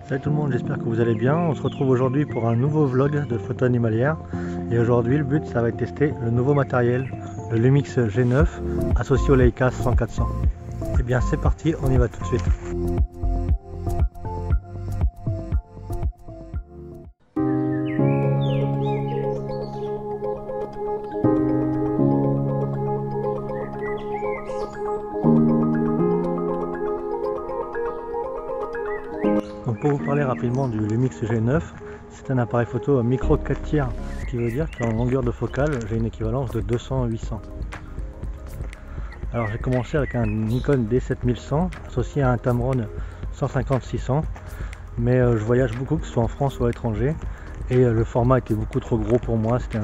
Salut tout le monde, j'espère que vous allez bien. On se retrouve aujourd'hui pour un nouveau vlog de photo animalière. Et aujourd'hui le but ça va être tester le nouveau matériel, le Lumix G9 associé au Leica 100-400. Et bien c'est parti, on y va tout de suite. Donc pour vous parler rapidement du Lumix G9, c'est un appareil photo micro 4 tiers, ce qui veut dire qu'en longueur de focale, j'ai une équivalence de 200-800. Alors j'ai commencé avec un Nikon D7100 associé à un Tamron 150-600, mais je voyage beaucoup, que ce soit en France ou à l'étranger, et le format était beaucoup trop gros pour moi, c'était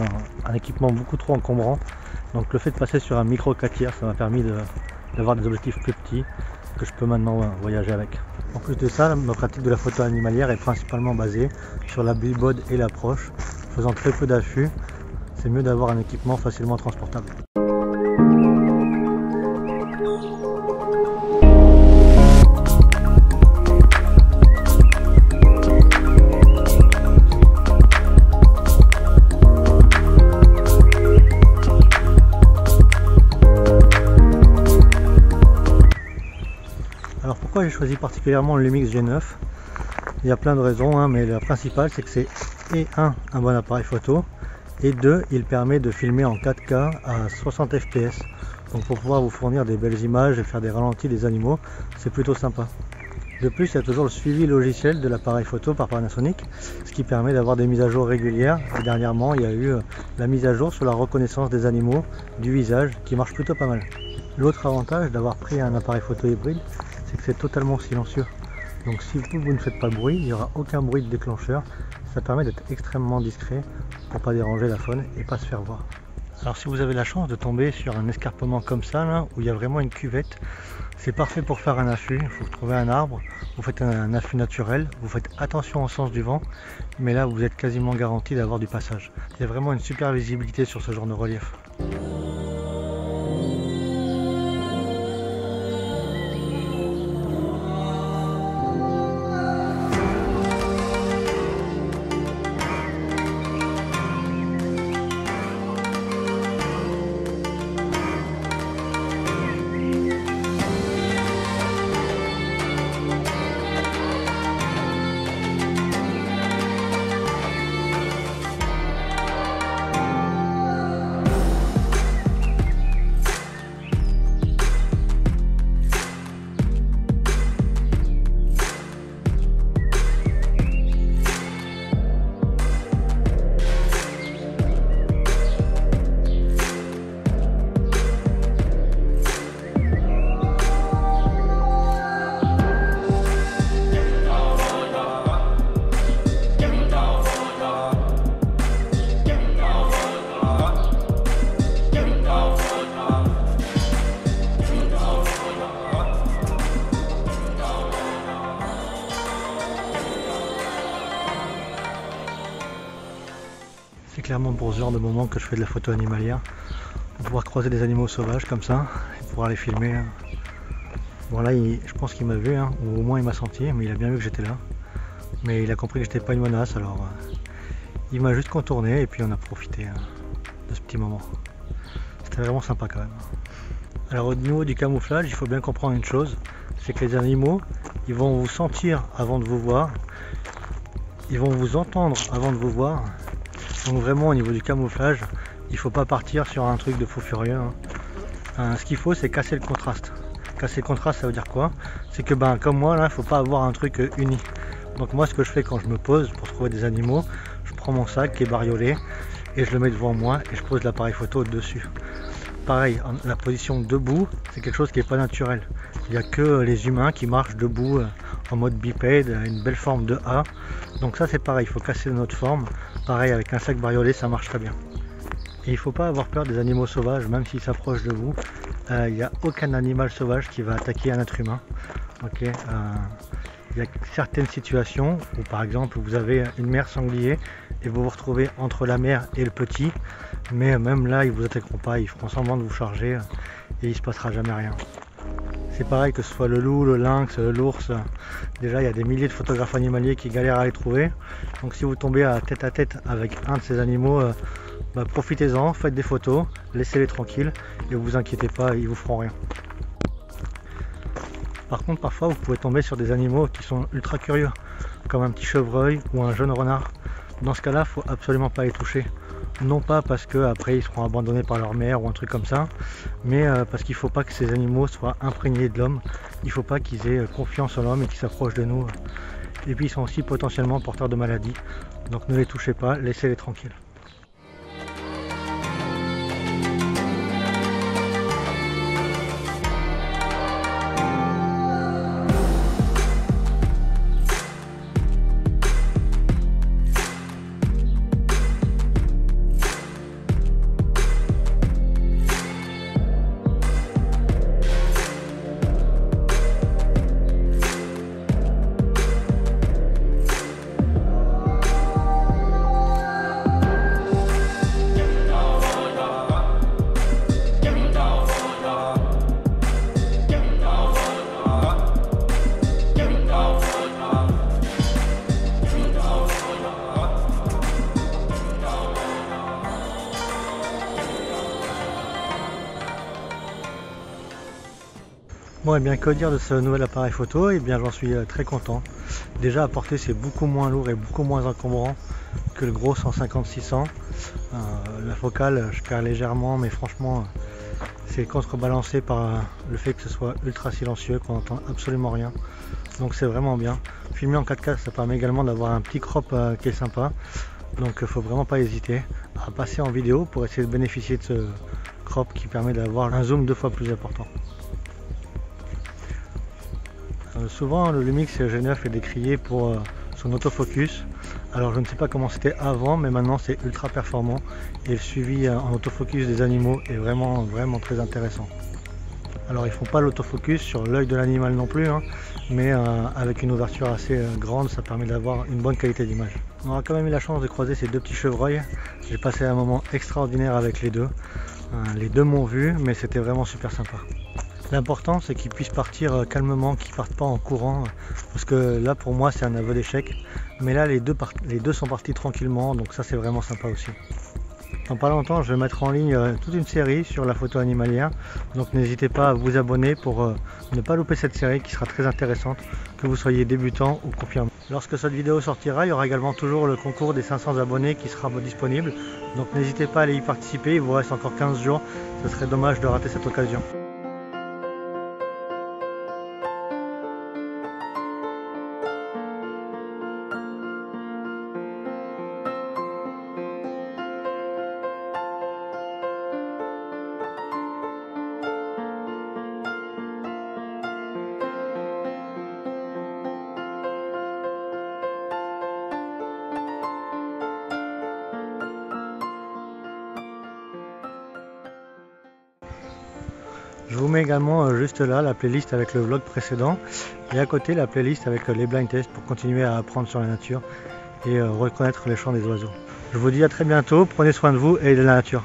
un équipement beaucoup trop encombrant. Donc le fait de passer sur un micro 4 tiers, ça m'a permis d'avoir des objectifs plus petits que je peux maintenant voyager avec. En plus de ça, ma pratique de la photo animalière est principalement basée sur la billboard et l'approche. Faisant très peu d'affûts, c'est mieux d'avoir un équipement facilement transportable. Alors pourquoi j'ai choisi particulièrement le Lumix G9? Il y a plein de raisons, mais la principale c'est que c'est et un bon appareil photo, et deux, il permet de filmer en 4K à 60 fps. Donc pour pouvoir vous fournir des belles images et faire des ralentis des animaux, c'est plutôt sympa. De plus, il y a toujours le suivi logiciel de l'appareil photo par Panasonic, ce qui permet d'avoir des mises à jour régulières. Et dernièrement, il y a eu la mise à jour sur la reconnaissance des animaux, du visage, qui marche plutôt pas mal. L'autre avantage d'avoir pris un appareil photo hybride, c'est que c'est totalement silencieux. Donc si vous ne faites pas de bruit, il n'y aura aucun bruit de déclencheur. Ça permet d'être extrêmement discret pour pas déranger la faune et pas se faire voir. Alors si vous avez la chance de tomber sur un escarpement comme ça, là, où il y a vraiment une cuvette, c'est parfait pour faire un affût. Il faut trouver un arbre, vous faites un affût naturel, vous faites attention au sens du vent, mais là vous êtes quasiment garanti d'avoir du passage. Il y a vraiment une super visibilité sur ce genre de relief. C'est clairement pour ce genre de moment que je fais de la photo animalière, pour pouvoir croiser des animaux sauvages comme ça et pouvoir les filmer. Bon là, je pense qu'il m'a vu, ou au moins il m'a senti, mais il a bien vu que j'étais là. Mais il a compris que j'étais pas une menace, alors il m'a juste contourné et puis on a profité de ce petit moment. C'était vraiment sympa quand même. Alors au niveau du camouflage, il faut bien comprendre une chose, c'est que les animaux, ils vont vous sentir avant de vous voir, ils vont vous entendre avant de vous voir. Donc vraiment au niveau du camouflage, il ne faut pas partir sur un truc de fou furieux. Ce qu'il faut, c'est casser le contraste. Casser le contraste, ça veut dire quoi? C'est que comme moi, là, il ne faut pas avoir un truc uni. Donc moi, ce que je fais quand je me pose pour trouver des animaux, je prends mon sac qui est bariolé et je le mets devant moi et je pose l'appareil photo dessus. Pareil, la position debout, c'est quelque chose qui n'est pas naturel. Il n'y a que les humains qui marchent debout en mode bipède, une belle forme de A. Donc ça c'est pareil, il faut casser notre forme. Pareil, avec un sac bariolé, ça marche très bien. Et il ne faut pas avoir peur des animaux sauvages, même s'ils s'approchent de vous. Il n'y a aucun animal sauvage qui va attaquer un être humain. Okay, il y a certaines situations où par exemple vous avez une mère sanglier et vous vous retrouvez entre la mère et le petit, mais même là ils vous attaqueront pas, ils feront semblant de vous charger et il se passera jamais rien. C'est pareil que ce soit le loup, le lynx, l'ours, Déjà, il y a des milliers de photographes animaliers qui galèrent à les trouver. Donc si vous tombez à tête avec un de ces animaux, profitez-en, faites des photos, laissez-les tranquilles et vous inquiétez pas, ils vous feront rien. Par contre, parfois vous pouvez tomber sur des animaux qui sont ultra curieux, comme un petit chevreuil ou un jeune renard. Dans ce cas-là, il ne faut absolument pas les toucher. Non pas parce qu'après ils seront abandonnés par leur mère ou un truc comme ça, mais parce qu'il ne faut pas que ces animaux soient imprégnés de l'homme. Il ne faut pas qu'ils aient confiance en l'homme et qu'ils s'approchent de nous. Et puis ils sont aussi potentiellement porteurs de maladies. Donc ne les touchez pas, laissez-les tranquilles. Bon, et bien que dire de ce nouvel appareil photo? Et bien j'en suis très content. Déjà à porter, c'est beaucoup moins lourd et beaucoup moins encombrant que le gros 150-600. La focale, je perds légèrement, mais franchement c'est contrebalancé par le fait que ce soit ultra silencieux, qu'on n'entend absolument rien. Donc c'est vraiment bien. Filmer en 4K, ça permet également d'avoir un petit crop qui est sympa. Donc il ne faut vraiment pas hésiter à passer en vidéo pour essayer de bénéficier de ce crop qui permet d'avoir un zoom 2 fois plus important. Souvent le Lumix G9 est décrié pour son autofocus. Alors je ne sais pas comment c'était avant, mais maintenant c'est ultra performant et le suivi en autofocus des animaux est vraiment très intéressant. Alors ils font pas l'autofocus sur l'œil de l'animal non plus, mais avec une ouverture assez grande, ça permet d'avoir une bonne qualité d'image. On aura quand même eu la chance de croiser ces deux petits chevreuils. J'ai passé un moment extraordinaire avec les deux. Les deux m'ont vu, mais c'était vraiment super sympa. L'important c'est qu'ils puissent partir calmement, qu'ils ne partent pas en courant, parce que là pour moi c'est un aveu d'échec. Mais là les deux sont partis tranquillement, donc ça c'est vraiment sympa aussi. Dans pas longtemps je vais mettre en ligne toute une série sur la photo animalière, donc n'hésitez pas à vous abonner pour ne pas louper cette série qui sera très intéressante, que vous soyez débutant ou confirmé. Lorsque cette vidéo sortira, il y aura également toujours le concours des 500 abonnés qui sera disponible, donc n'hésitez pas à aller y participer, il vous reste encore 15 jours, ce serait dommage de rater cette occasion. Je vous mets également juste là la playlist avec le vlog précédent et à côté la playlist avec les blind tests pour continuer à apprendre sur la nature et reconnaître les chants des oiseaux. Je vous dis à très bientôt, prenez soin de vous et de la nature.